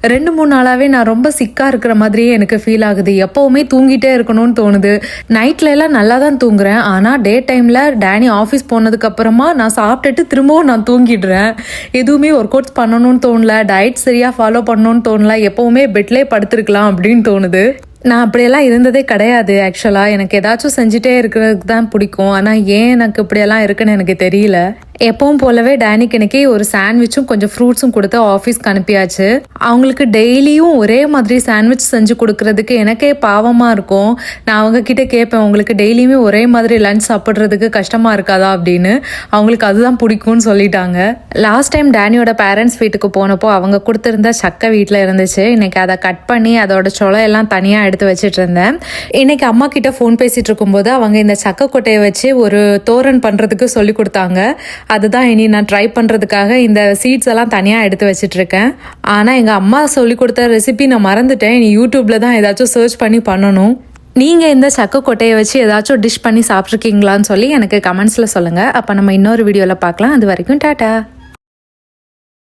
2-3 நாளாவே நான் ரொம்ப சிக்கா இருக்கிற மாதிரியே எனக்கு ஃபீல் ஆகுது. எப்பவுமே தூங்கிட்டே இருக்கணும்னு தோணுது. நைட்ல எல்லாம் நல்லா தான் தூங்குறேன். ஆனா டே டைம்ல டேனி ஆஃபீஸ் போனதுக்கு அப்புறமா நான் சாப்பிட்டுட்டு திரும்பவும் நான் தூங்கிடுறேன். எதுவுமே ஒர்க் அவுட்ஸ் பண்ணணும்னு தோணல, டயட் சரியா ஃபாலோ பண்ணணும்னு தோணல, எப்பவுமே பெட்லேயே படுத்திருக்கலாம் அப்படின்னு தோணுது. நான் அப்படியெல்லாம் இருந்ததே கிடையாது. ஆக்சுவலாக எனக்கு ஏதாச்சும் செஞ்சுட்டே இருக்கிறதுக்கு தான் பிடிக்கும். ஆனால் ஏன் எனக்கு இப்படியெல்லாம் இருக்குன்னு எனக்கு தெரியல. எப்பவும் போலவே டேனிக்கு இன்னைக்கு ஒரு சாண்ட்விச்சும் கொஞ்சம் ஃப்ரூட்ஸும் கொடுத்து ஆஃபீஸ்க்கு அனுப்பியாச்சு. அவங்களுக்கு டெய்லியும் ஒரே மாதிரி சாண்ட்விச் செஞ்சு கொடுக்கறதுக்கு எனக்கே பாவமாக இருக்கும். நான் அவங்க கிட்ட கேட்பேன், உங்களுக்கு டெய்லியுமே ஒரே மாதிரி லஞ்ச் சாப்பிட்றதுக்கு கஷ்டமாக இருக்காதா அப்படின்னு. அவங்களுக்கு அதுதான் பிடிக்கும்னு சொல்லிட்டாங்க. லாஸ்ட் டைம் டேனியோட பேரண்ட்ஸ் வீட்டுக்கு போனப்போ அவங்க கொடுத்துருந்த சக்கை வீட்டில் இருந்துச்சு. இன்னைக்கு அதை கட் பண்ணி அதோட சொலை எல்லாம் தனியாக எடுத்து வச்சிட்டு இருந்தேன். இன்னைக்கு அம்மா கிட்ட ஃபோன் பேசிட்டு இருக்கும்போது அவங்க இந்த சக்கை கொட்டையை வச்சு ஒரு தோரன் பண்றதுக்கு சொல்லி கொடுத்தாங்க. அதுதான் இனி நான் ட்ரை பண்றதுக்காக இந்த சீட்ஸ் எல்லாம் தனியா எடுத்து வச்சிட்டு இருக்கேன். ஆனா எங்க அம்மா சொல்லி கொடுத்த ரெசிபி நான் மறந்துட்டேன். இனி யூடியூப்ல தான் ஏதாச்சும் சர்ச் பண்ணி பண்ணணும். நீங்க இந்த சக்கை கொட்டையை வச்சு ஏதாச்சும் டிஷ் பண்ணி சாப்பிட்ருக்கீங்களான்னு சொல்லி எனக்கு கமெண்ட்ஸ்ல சொல்லுங்க. அப்ப நம்ம இன்னொரு வீடியோல பார்க்கலாம். அது வரைக்கும் டாடா.